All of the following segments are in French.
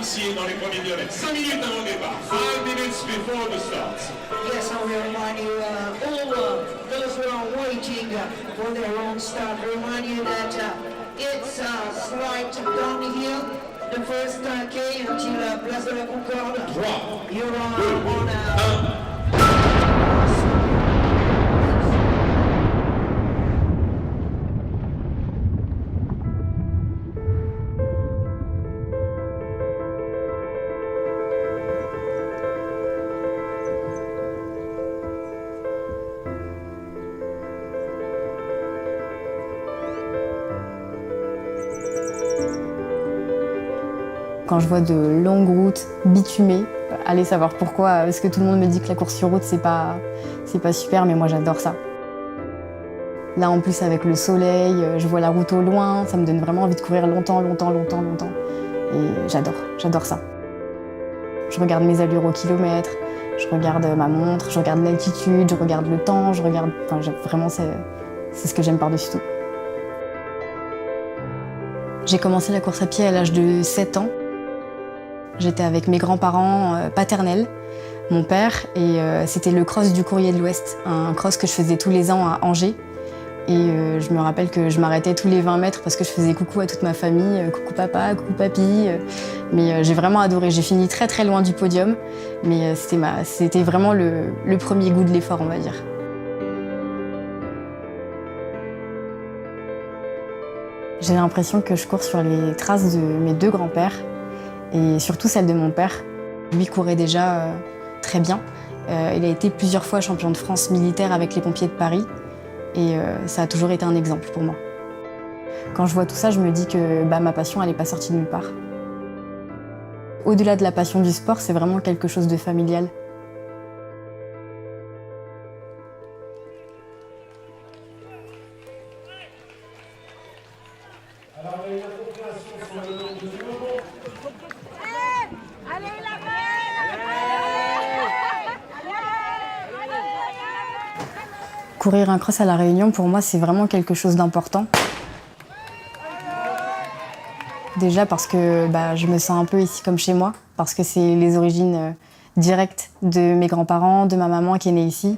ici dans les premiers diamètres. 5 minutes avant le départ. 5 minutes before the start. Yes, I will remind you, all those who are waiting for their own start, remind you that it's a slight downhill. The first K until Place de la Concorde. 3, You're 2, on 1. Quand je vois de longues routes bitumées, allez savoir pourquoi, parce que tout le monde me dit que la course sur route c'est pas super, mais moi j'adore ça. Là en plus avec le soleil, je vois la route au loin, ça me donne vraiment envie de courir longtemps. Et j'adore ça. Je regarde mes allures au kilomètre, je regarde ma montre, je regarde l'altitude, je regarde le temps, vraiment c'est ce que j'aime par-dessus tout. J'ai commencé la course à pied à l'âge de 7 ans. J'étais avec mes grands-parents paternels, mon père, et c'était le cross du Courrier de l'Ouest, un cross que je faisais tous les ans à Angers. Et je me rappelle que je m'arrêtais tous les 20 mètres parce que je faisais coucou à toute ma famille, coucou papa, coucou papy. Mais j'ai vraiment adoré. J'ai fini très très loin du podium, mais c'était vraiment le premier goût de l'effort, on va dire. J'ai l'impression que je cours sur les traces de mes deux grands-pères et surtout celle de mon père. Lui courait déjà très bien. Il a été plusieurs fois champion de France militaire avec les pompiers de Paris et ça a toujours été un exemple pour moi. Quand je vois tout ça, je me dis que ma passion, elle n'est pas sortie de nulle part. Au-delà de la passion du sport, c'est vraiment quelque chose de familial. Courir un cross à La Réunion, pour moi, c'est vraiment quelque chose d'important. Déjà parce que je me sens un peu ici comme chez moi, parce que c'est les origines directes de mes grands-parents, de ma maman qui est née ici.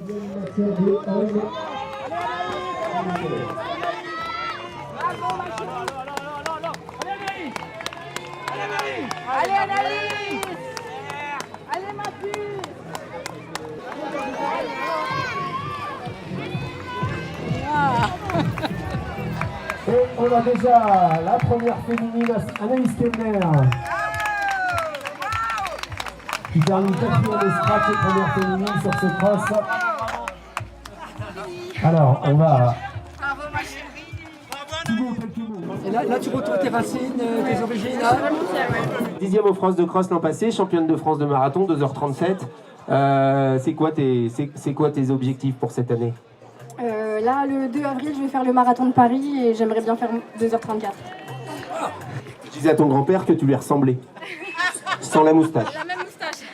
Allez Annalise! Allez ma fille! Et on a déjà la première féminine, Anaïs Kemner, qui termine quatrième de scratch et première féminine sur ce cross. Alors, on va... Et là, tu retrouves tes racines, tes origines. 10e au France de cross l'an passé, championne de France de marathon, 2h37. C'est quoi tes objectifs pour cette année? Là, le 2 avril, je vais faire le marathon de Paris et j'aimerais bien faire 2h34. Je disais à ton grand-père que tu lui ressemblais. Sans la moustache. La même moustache.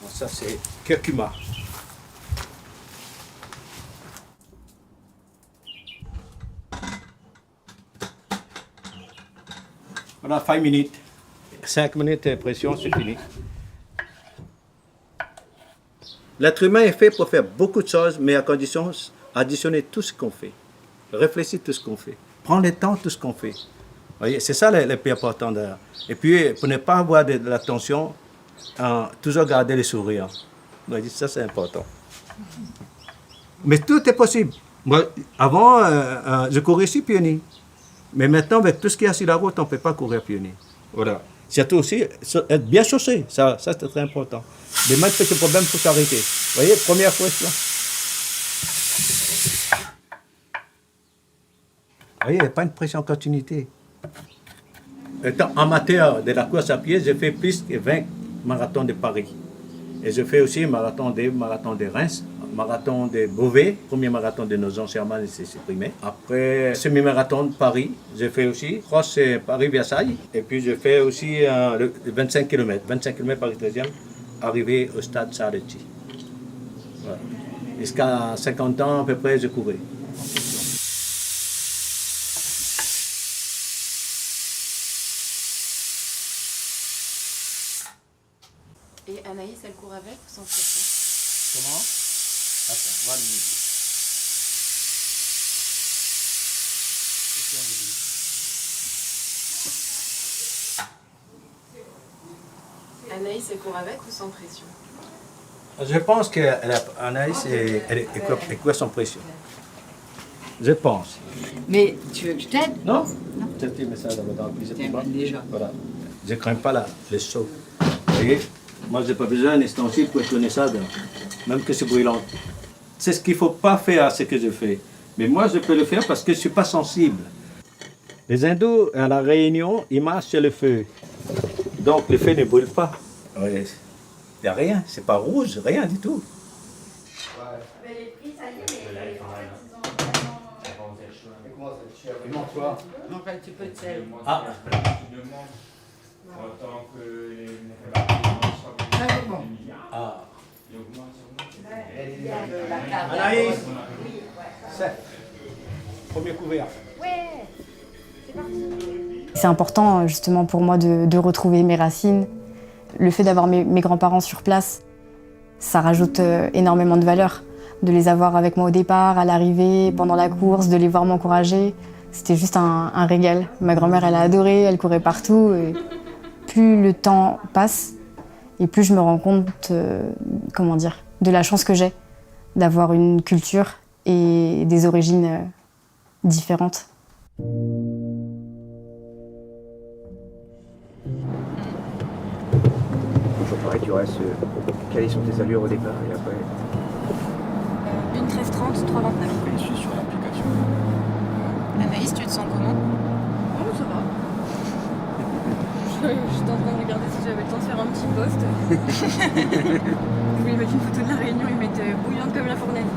Ça, c'est curcuma. Voilà, 5 minutes. 5 minutes de pression, c'est fini. L'être humain est fait pour faire beaucoup de choses, mais à condition d'additionner tout ce qu'on fait. Réfléchir tout ce qu'on fait. Prendre le temps, tout ce qu'on fait. Vous voyez, c'est ça le plus important. Et puis, pour ne pas avoir de la tension, toujours garder le sourire. Vous voyez, ça, c'est important. Mais tout est possible. Moi, avant, je courais sur pieds nus. Mais maintenant, avec tout ce qu'il y a sur la route, on ne peut pas courir pieds nus. Voilà. Surtout aussi, être bien chaussé, ça c'est très important. Les mains de petits problèmes, il faut s'arrêter. Vous voyez, première question. Vous voyez, il n'y a pas une pression en continuité. Étant amateur de la course à pied, j'ai fait plus que 20 marathons de Paris. Et je fais aussi marathon de Reims, marathon de Beauvais, premier marathon de nos anciens man s'est supprimé. Après semi-marathon de Paris, j'ai fait aussi cross Paris-Versailles. Et puis je fais aussi le 25 km, 25 km Paris 13e, arrivé au stade Sareti. Voilà. Jusqu'à 50 ans à peu près, je courais. Et Anaïs, elle court avec ou sans pression? Comment? Attends, 20 minutes. Anaïs, elle court avec ou sans pression? Je pense qu'Anaïs est quoi sans pression. Je pense. Mais tu veux que je t'aide? Non? Peut-être mais ça dans le cuisine. Déjà. Voilà. Je ne crains pas les sauts. Vous voyez? Moi, je n'ai pas besoin d'un ustensile pour tourner ça, même que c'est brûlant. C'est ce qu'il ne faut pas faire à ce que je fais. Mais moi, je peux le faire parce que je ne suis pas sensible. Les hindous, à la Réunion, ils marchent sur le feu. Donc, le feu ne brûle pas. Il n'y a rien, c'est pas rouge, rien du tout. Enfin, tu peux te sel. Ah. Ah. Anaïs, premier couvert. C'est important justement pour moi de retrouver mes racines. Le fait d'avoir mes grands-parents sur place, ça rajoute énormément de valeur. De les avoir avec moi au départ, à l'arrivée, pendant la course, de les voir m'encourager, c'était juste un régal. Ma grand-mère, elle a adoré, elle courait partout. Et plus le temps passe, et plus je me rends compte, de la chance que j'ai d'avoir une culture et des origines différentes. Toujours pareil, tu restes calé sur tes allures au départ et après. 1:13:30, 3:29. Je suis sur l'application. Anaïs, tu te sens comment? Oh, ça va. J'étais en train de regarder si j'avais le temps de faire un petit post. Je voulais mettre une photo de la Réunion et mettre bouillante comme la fournaise.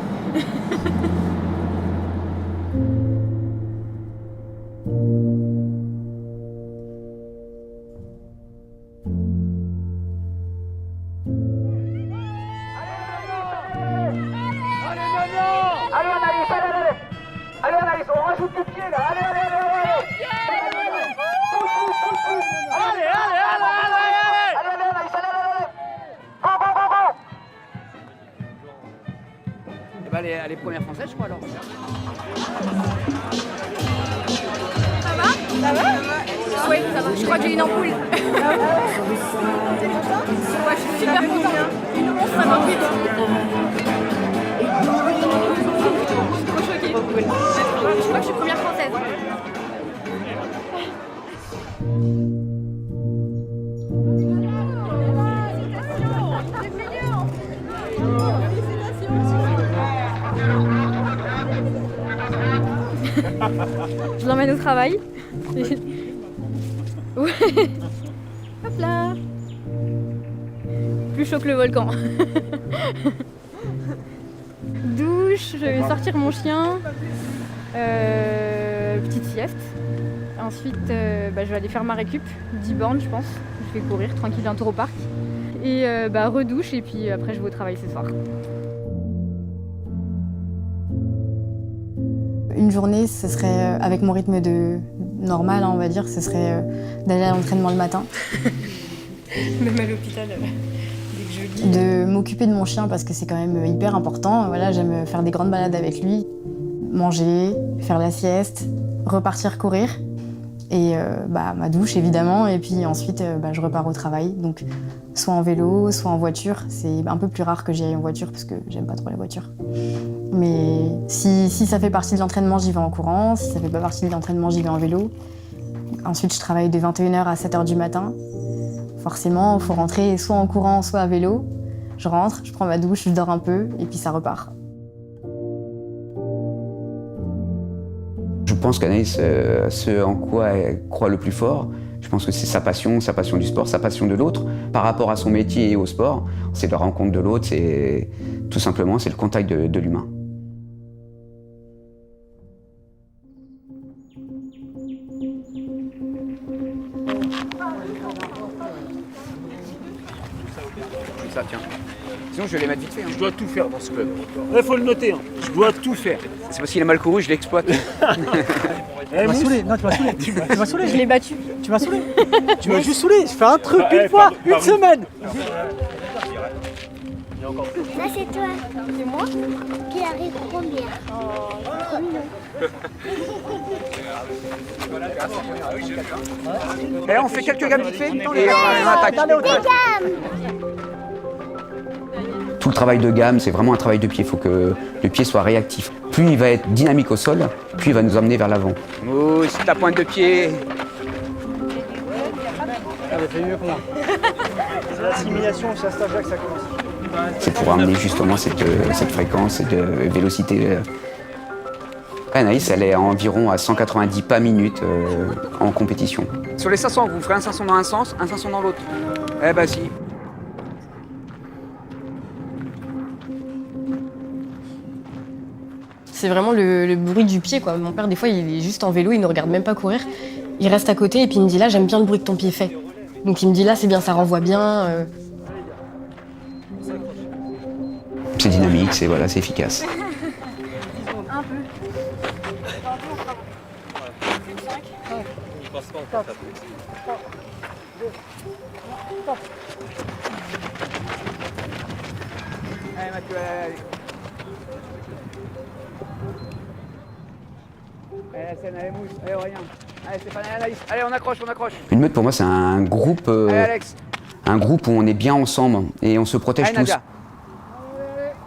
Allez Anaïs, on rajoute du pied là. Allez. Eh ben, elle est première française, je crois, alors. Ça va? Oui, ça va. Je crois que j'ai une ampoule. Ouais, je suis super contente. Une 11, ça va vite. Je suis trop choquée. Je crois que je suis première française. Je l'emmène au travail. Ouais. Hop là. Plus chaud que le volcan. Douche, je vais sortir mon chien. Petite sieste. Ensuite, je vais aller faire ma récup, 10 bornes je pense. Je vais courir tranquille un tour au parc. Et redouche et puis après je vais au travail ce soir. Une journée, ce serait, avec mon rythme normal, on va dire, ce serait d'aller à l'entraînement le matin. Même à l'hôpital, dès que je lis. De m'occuper de mon chien parce que c'est quand même hyper important. Voilà, j'aime faire des grandes balades avec lui, manger, faire la sieste, repartir courir. Et ma douche évidemment, et puis ensuite je repars au travail. Donc soit en vélo, soit en voiture. C'est un peu plus rare que j'y aille en voiture parce que j'aime pas trop les voitures. Mais si ça fait partie de l'entraînement, j'y vais en courant. Si ça fait pas partie de l'entraînement, j'y vais en vélo. Ensuite, je travaille de 21h à 7h du matin. Forcément, il faut rentrer soit en courant, soit à vélo. Je rentre, je prends ma douche, je dors un peu, et puis ça repart. Je pense qu'Anaïs, ce en quoi elle croit le plus fort, je pense que c'est sa passion du sport, sa passion de l'autre. Par rapport à son métier et au sport, c'est la rencontre de l'autre, c'est tout simplement c'est le contact de l'humain. Ça, tiens. Sinon, je vais les mettre vite fait. Je dois tout faire dans ce club. Il faut le noter. Je dois tout faire. C'est parce qu'il a mal couru, je l'exploite. Tu m'as saoulé. Non, tu m'as saoulé. Je l'ai battu. Tu m'as saoulé. Tu m'as juste saoulé. Je fais un truc une fois, une semaine. Ça c'est toi. C'est moi? Qui arrive première. Trop mignon. Et on fait quelques gammes vite fait et on attaque. Tout le travail de gamme, c'est vraiment un travail de pied. Il faut que le pied soit réactif. Plus il va être dynamique au sol, plus il va nous emmener vers l'avant. Mousse, ta pointe de pied. C'est mieux que moi. C'est l'assimilation, c'est à cet âge-là que ça commence. C'est pour amener justement cette fréquence et de vélocité. Anaïs, elle est environ à 190 pas minute en compétition. Sur les 500, vous ferez un 500 dans un sens, un 500 dans l'autre. Eh ben si. C'est vraiment le bruit du pied, quoi. Mon père, des fois, il est juste en vélo, il ne regarde même pas courir. Il reste à côté et puis il me dit là, j'aime bien le bruit que ton pied fait. Donc il me dit là, c'est bien, ça renvoie bien. C'est dynamique, c'est voilà, c'est efficace. Un peu. Allez Mathieu, allez. Allez Stéphane, allez Mousse, allez Aurélien. Allez Stéphane, allez Anaïs. Allez, on accroche, on accroche. Une meute, pour moi, c'est un groupe où on est bien ensemble et on se protège Allez tous. Nadia.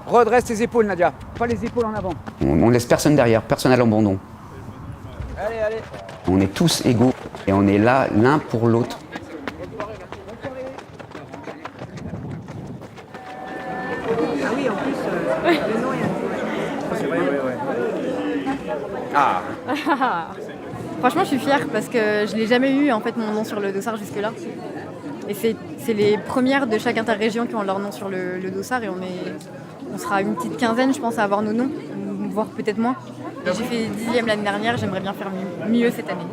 Redresse tes épaules Nadia, pas les épaules en avant. On laisse personne derrière, personne à l'abandon. Allez, allez. On est tous égaux et on est là l'un pour l'autre. Ah oui, en plus, le nom est... C'est vrai, ouais. Ah. Franchement, je suis fière parce que je n'ai jamais eu en fait mon nom sur le dossard jusque-là. Et c'est les premières de chaque interrégion qui ont leur nom sur le dossard et on sera une petite quinzaine, je pense, à avoir nos noms, voire peut-être moins. J'ai fait 10e l'année dernière, j'aimerais bien faire mieux cette année.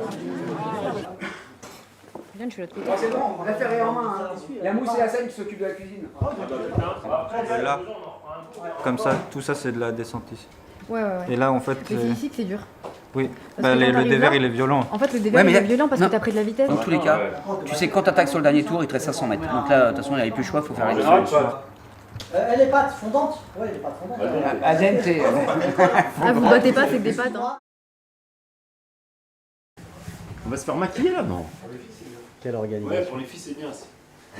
Bien, je suis de l'autre côté. C'est bon, on va faire en main. Il y a Mousse et Hassan qui s'occupent de la cuisine. Là, comme ça, tout ça c'est de la descente ici. Ouais. Et là en fait. Mais c'est ici que c'est dur. Oui, Parce que quand le t'arrives dévers là- il est violent. En fait, le dévers il est violent parce que t'as pris de la vitesse. Dans tous les cas, tu sais, quand tu attaques sur le dernier tour, il te reste 500 mètres. Donc là, de toute façon, il n'y avait plus le choix, il faut faire la différence. Elle est pâte fondante. Ouais, elle est pâte fondante. Azente. Ah, vous battez pas, c'est que des pâtes. Hein. On va se faire maquiller là, non? Quelle organisation. Ouais, pour les filles, c'est bien ça.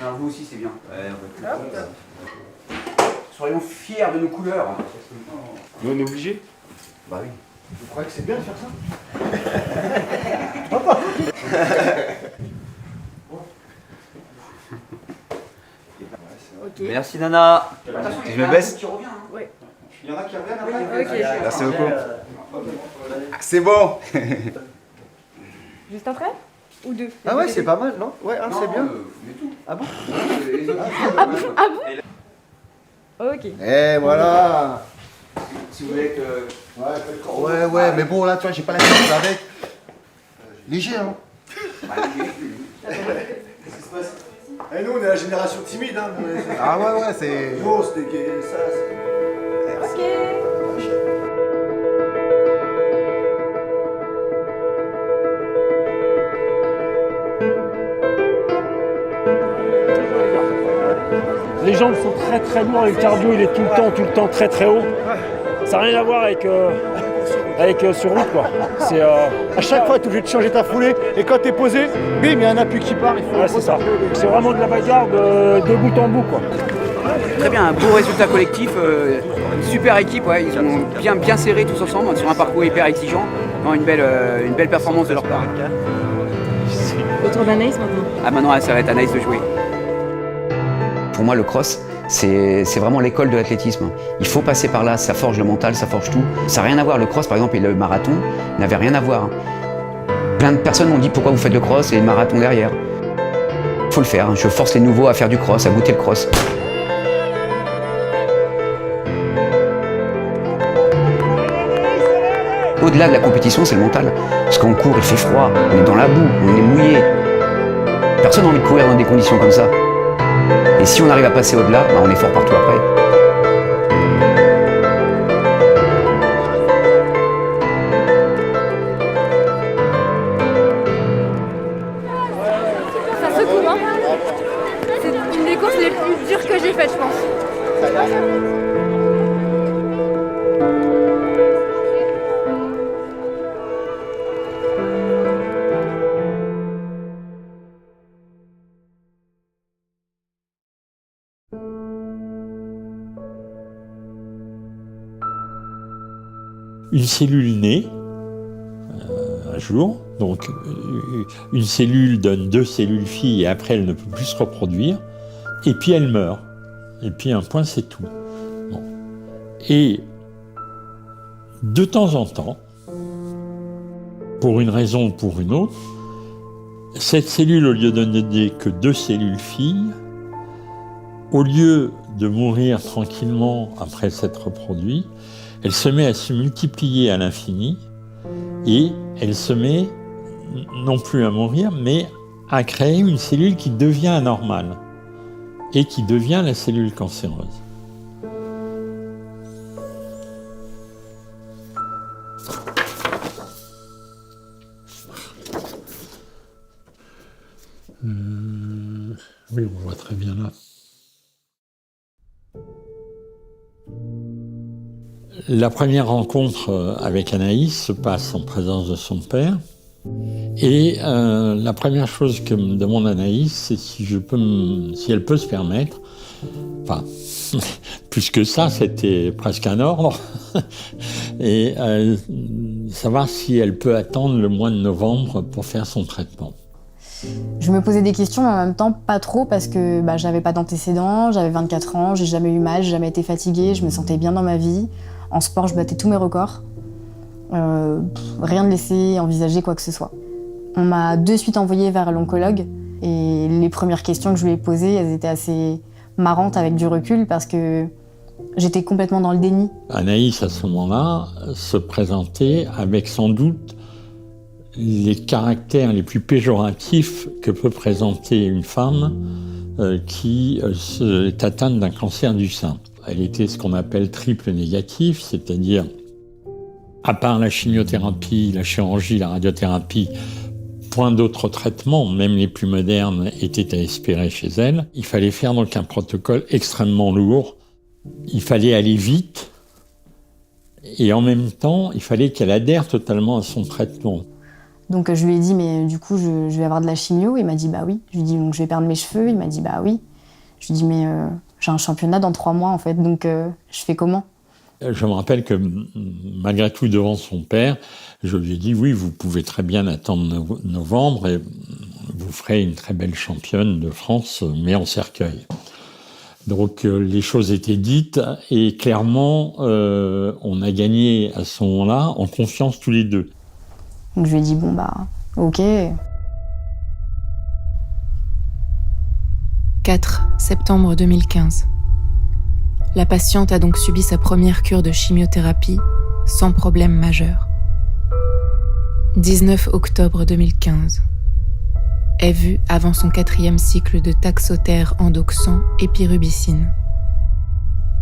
Alors vous aussi, c'est bien. Soyons fiers de nos couleurs. Nous, on est obligés. Bah oui. Vous croyez que c'est bien de faire ça? Merci Nana. Je me baisse. Ouais. Il y en a qui reviennent après? Ok. Merci beaucoup. C'est bon. Juste après? Ou deux? Ah ouais, c'est pas mal, non? Ouais, c'est bien. Ah bon? Ok. Eh voilà. Si vous voulez que... Ouais, mais bon là, tu vois, j'ai pas la chance avec. Léger, hein? Qu'est-ce qui se passe? Et nous, on est la génération timide, hein? Ah ouais, c'est... Nous, c'était ça, Ok. Les jambes sont très très lourdes et le cardio il est tout le temps très très haut. Ça n'a rien à voir avec sur route quoi. C'est à chaque fois tu es obligé de changer ta foulée et quand tu es posé, bim, il y a un appui qui part. Ouais, c'est ça. C'est vraiment de la bagarre de bout en bout quoi. Très bien, un beau résultat collectif, super équipe, ouais, ils ont bien serré tous ensemble sur un parcours hyper exigeant. Non, une belle performance de leur part. Autour d'Anaïs maintenant. Ah maintenant ça va être Anaïs de jouer. Pour moi, le cross, c'est vraiment l'école de l'athlétisme. Il faut passer par là, ça forge le mental, ça forge tout. Ça n'a rien à voir, le cross par exemple et le marathon n'avaient rien à voir. Plein de personnes m'ont dit pourquoi vous faites le cross et le marathon derrière. Il faut le faire, je force les nouveaux à faire du cross, à goûter le cross. Au-delà de la compétition, c'est le mental. Parce qu'on court, il fait froid, on est dans la boue, on est mouillé. Personne n'a envie de courir dans des conditions comme ça. Et si on arrive à passer au-delà, on est fort partout après. Ça secoue, hein? C'est une des courses les plus dures que j'ai faites, je pense. Une cellule naît un jour, donc une cellule donne 2 cellules filles et après elle ne peut plus se reproduire, et puis elle meurt. Et puis un point, c'est tout. Bon. Et de temps en temps, pour une raison ou pour une autre, cette cellule, au lieu de ne donner que 2 cellules filles, au lieu de mourir tranquillement après s'être reproduite, elle se met à se multiplier à l'infini et elle se met non plus à mourir, mais à créer une cellule qui devient anormale et qui devient la cellule cancéreuse. Oui, on voit très bien là. La première rencontre avec Anaïs se passe en présence de son père. Et la première chose que me demande Anaïs, c'est si elle peut se permettre, enfin, plus que ça, c'était presque un ordre, et savoir si elle peut attendre le mois de novembre pour faire son traitement. Je me posais des questions, mais en même temps pas trop, parce que j'avais pas d'antécédents, j'avais 24 ans, j'ai jamais eu mal, j'ai jamais été fatiguée, je me sentais bien dans ma vie. En sport, je battais tous mes records. Rien de laissé envisager quoi que ce soit. On m'a de suite envoyée vers l'oncologue et les premières questions que je lui ai posées, elles étaient assez marrantes avec du recul parce que j'étais complètement dans le déni. Anaïs, à ce moment-là, se présentait avec sans doute les caractères les plus péjoratifs que peut présenter une femme qui est atteinte d'un cancer du sein. Elle était ce qu'on appelle triple négatif, c'est-à-dire, à part la chimiothérapie, la chirurgie, la radiothérapie, point d'autres traitements, même les plus modernes, étaient à espérer chez elle. Il fallait faire donc un protocole extrêmement lourd. Il fallait aller vite et en même temps, il fallait qu'elle adhère totalement à son traitement. Donc je lui ai dit, mais du coup, je vais avoir de la chimio. Il m'a dit, bah oui. Je lui ai dit, donc je vais perdre mes cheveux. Il m'a dit, bah oui. Je lui ai dit, mais j'ai un championnat dans 3 mois, en fait, donc je fais comment ? Je me rappelle que malgré tout, devant son père, je lui ai dit, oui, vous pouvez très bien attendre novembre et vous ferez une très belle championne de France, mais en cercueil. Donc les choses étaient dites et clairement, on a gagné à ce moment-là en confiance tous les deux. Donc je lui ai dit, bon ok. 4 septembre 2015. La patiente a donc subi sa première cure de chimiothérapie sans problème majeur. 19 octobre 2015. Est vue avant son 4e cycle de Taxotere endoxan et pyrubicine.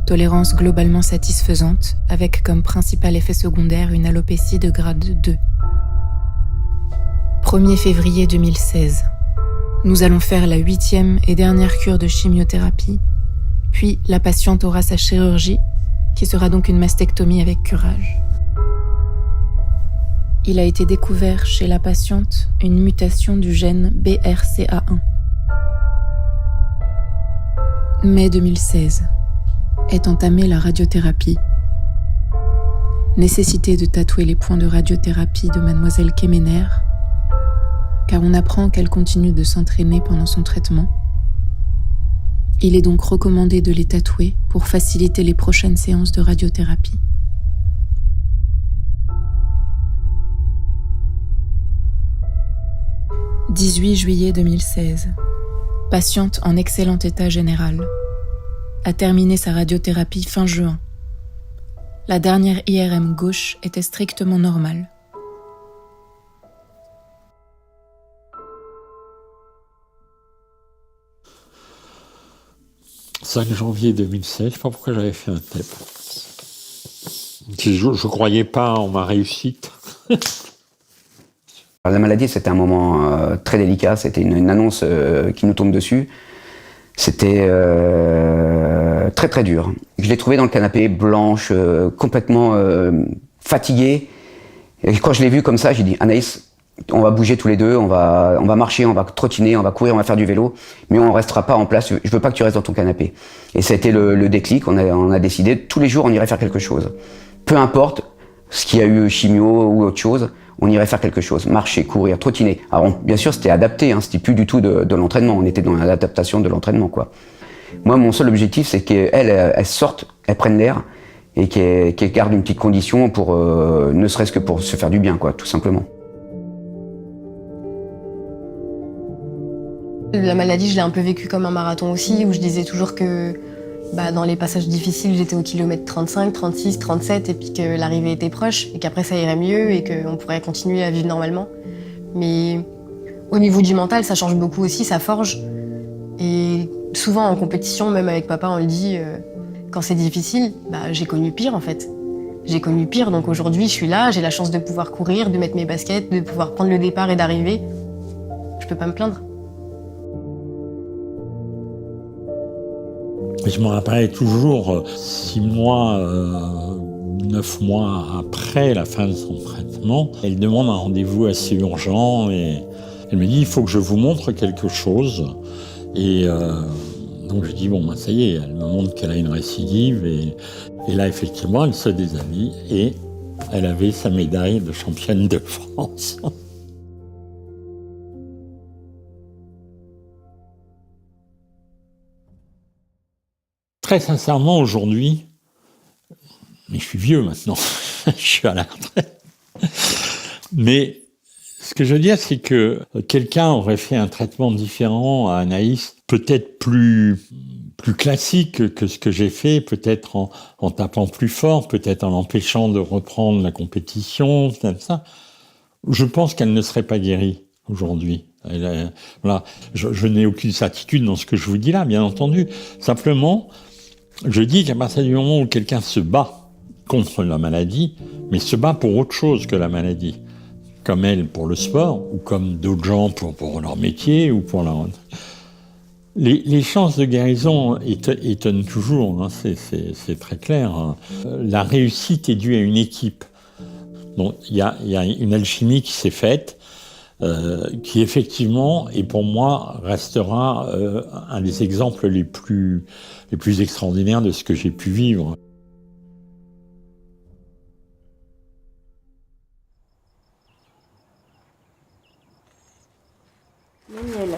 Tolérance globalement satisfaisante, avec comme principal effet secondaire une alopécie de grade 2. 1er février 2016. Nous allons faire la 8e et dernière cure de chimiothérapie, puis la patiente aura sa chirurgie, qui sera donc une mastectomie avec curage. Il a été découvert chez la patiente une mutation du gène BRCA1. Mai 2016. Est entamée la radiothérapie. Nécessité de tatouer les points de radiothérapie de mademoiselle Kemener, car on apprend qu'elle continue de s'entraîner pendant son traitement. Il est donc recommandé de les tatouer pour faciliter les prochaines séances de radiothérapie. « 18 juillet 2016. Patiente en excellent état général. A terminé sa radiothérapie fin juin. La dernière IRM gauche était strictement normale. » 5 janvier 2016, je ne sais pas pourquoi j'avais fait un TEP. Je ne croyais pas en ma réussite. La maladie, c'était un moment très délicat, c'était une annonce qui nous tombe dessus. C'était très très dure. Je l'ai trouvée dans le canapé, blanche, complètement fatiguée. Et quand je l'ai vue comme ça, j'ai dit Anaïs, on va bouger tous les deux, on va marcher, on va trottiner, on va courir, on va faire du vélo, mais on restera pas en place. Je veux pas que tu restes dans ton canapé. Et ça a été le déclic. On a décidé tous les jours on irait faire quelque chose. Peu importe ce qu'il y a eu chimio ou autre chose, on irait faire quelque chose. Marcher, courir, trottiner. Alors bien sûr c'était adapté, c'était plus du tout de l'entraînement. On était dans l'adaptation de l'entraînement, quoi. Moi mon seul objectif c'est qu'elle sorte, elle prenne l'air et qu'elle garde une petite condition pour ne serait-ce que pour se faire du bien, quoi, tout simplement. La maladie, je l'ai un peu vécue comme un marathon aussi, où je disais toujours que dans les passages difficiles, j'étais au kilomètre 35, 36, 37, et puis que l'arrivée était proche, et qu'après ça irait mieux, et qu'on pourrait continuer à vivre normalement. Mais au niveau du mental, ça change beaucoup aussi, ça forge. Et souvent en compétition, même avec papa, on le dit, quand c'est difficile, j'ai connu pire en fait. J'ai connu pire, donc aujourd'hui je suis là, j'ai la chance de pouvoir courir, de mettre mes baskets, de pouvoir prendre le départ et d'arriver. Je peux pas me plaindre. Je me rappelle toujours, 6 mois, 9 mois après la fin de son traitement, elle demande un rendez-vous assez urgent et elle me dit « il faut que je vous montre quelque chose ». Et donc je dis « bon, ça y est », elle me montre qu'elle a une récidive et là effectivement elle se déshabille et elle avait sa médaille de championne de France. Très sincèrement, aujourd'hui, mais je suis vieux maintenant, je suis à la retraite, mais ce que je veux dire, c'est que quelqu'un aurait fait un traitement différent à Anaïs, peut-être plus classique que ce que j'ai fait, peut-être en tapant plus fort, peut-être en l'empêchant de reprendre la compétition, comme ça. Je pense qu'elle ne serait pas guérie aujourd'hui. Voilà. Je n'ai aucune certitude dans ce que je vous dis là, bien entendu. Simplement, je dis qu'à partir du moment où quelqu'un se bat contre la maladie, mais se bat pour autre chose que la maladie, comme elle pour le sport, ou comme d'autres gens pour leur métier, ou pour leur... Les chances de guérison étonnent toujours, c'est très clair. La réussite est due à une équipe. Bon, il y a une alchimie qui s'est faite, qui effectivement, et pour moi, restera un des exemples les plus extraordinaires de ce que j'ai pu vivre. Le miel,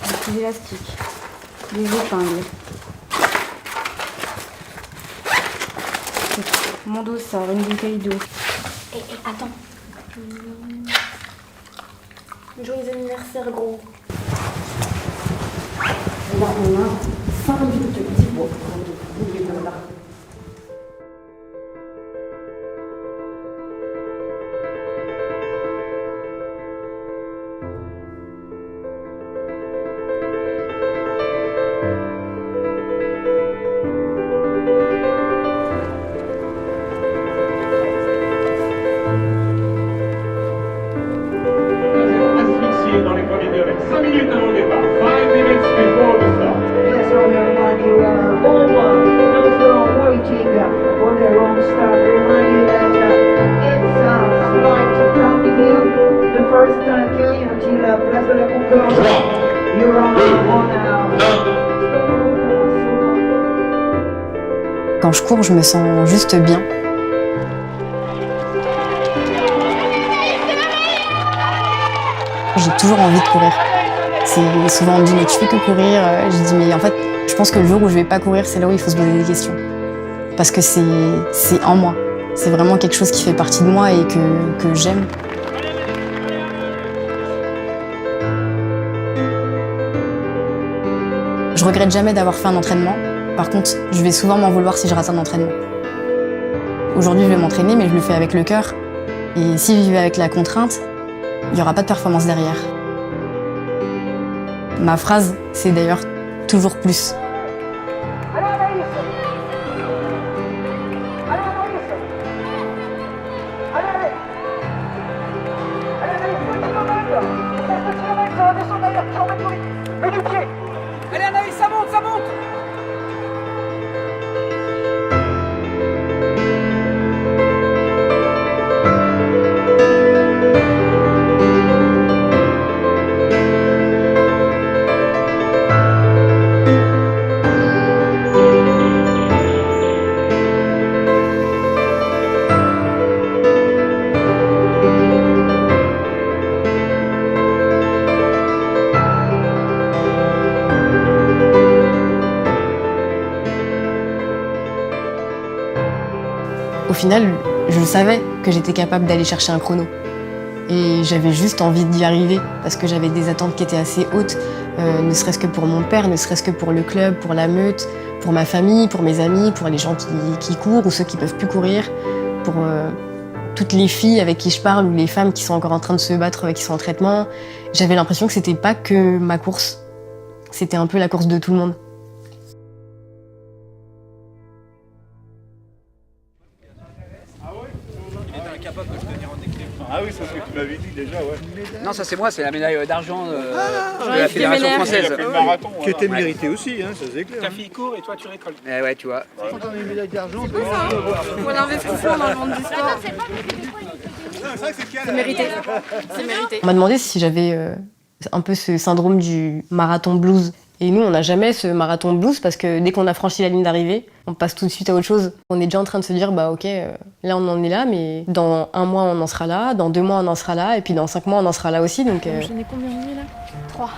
des petits élastiques, des épingles, mon dossard, une bouteille d'eau. Attends. Joyeux anniversaire, gros. Là, on a 5 minutes de petit bois. Dans les premiers avec 5 minutes avant le départ. 5 minutes before the start. Yes, I remind you, all those who are waiting for their own start, remind you that it's flight downhill. The first quai until Place de la Concorde. You're on Quand je cours, je me sens juste bien. J'ai toujours envie de courir. Souvent on me dit mais tu fais que courir. Je dis mais en fait je pense que le jour où je vais pas courir, c'est là où il faut se poser des questions. Parce que c'est en moi. C'est vraiment quelque chose qui fait partie de moi et que j'aime. Je regrette jamais d'avoir fait un entraînement. Par contre, je vais souvent m'en vouloir si je rate un entraînement. Aujourd'hui je vais m'entraîner mais je le fais avec le cœur. Et si je vivais avec la contrainte, il n'y aura pas de performance derrière. Ma phrase, c'est d'ailleurs toujours plus. Allez Anaïs! Allez Anaïs! Allez, allez! Allez Anaïs, petit kilomètre! 16 kilomètres, ça va descendre d'ailleurs, kilomètre. Mets du pied! Allez Anaïs, ça monte, ça monte! au final, je savais que j'étais capable d'aller chercher un chrono. Et j'avais juste envie d'y arriver parce que j'avais des attentes qui étaient assez hautes, ne serait-ce que pour mon père, ne serait-ce que pour le club, pour la meute, pour ma famille, pour mes amis, pour les gens qui courent ou ceux qui peuvent plus courir, pour toutes les filles avec qui je parle ou les femmes qui sont encore en train de se battre, qui sont en traitement. J'avais l'impression que c'était pas que ma course, c'était un peu la course de tout le monde. Ah oui, c'est ce que tu m'avais dit déjà, ouais. Non, ça c'est moi, c'est la médaille d'argent de la Fédération française. Il a fait le marathon. Qui était mérité aussi, hein, ça c'est clair. Ta fille court et toi tu récoltes. Eh ouais, tu vois. Quand on a une médaille d'argent, Pour l'investissement dans le monde du sport. C'est mérité. C'est mérité. On m'a demandé si j'avais un peu ce syndrome du marathon blues. Et nous, on n'a jamais ce marathon blues parce que dès qu'on a franchi la ligne d'arrivée, on passe tout de suite à autre chose. On est déjà en train de se dire, bah ok, là on en est là, mais dans 1 mois on en sera là, dans 2 mois on en sera là, et puis dans 5 mois on en sera là aussi. Donc, J'en ai combien de nuits là 3.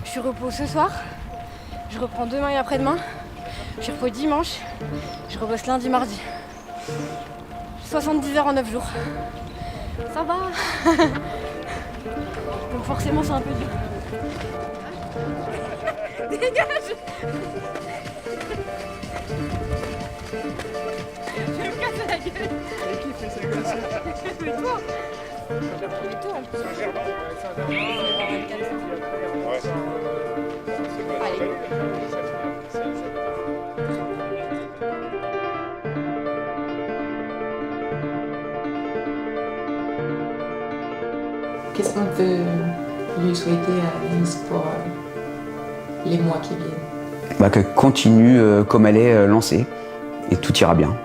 Je suis repos ce soir, je reprends demain et après-demain, je suis repos dimanche, je rebosse lundi, mardi. 70 heures en 9 jours. Ça va. Donc forcément c'est un peu dur. Dégage! Je vais me casser la gueule! Et qui fait ça comme ça? Mais toi! Mais toi en plus! Allez! Qu'est-ce qu'on peut lui souhaiter à Nice pour les mois qui viennent? Bah, qu'elle continue comme elle est lancée et tout ira bien.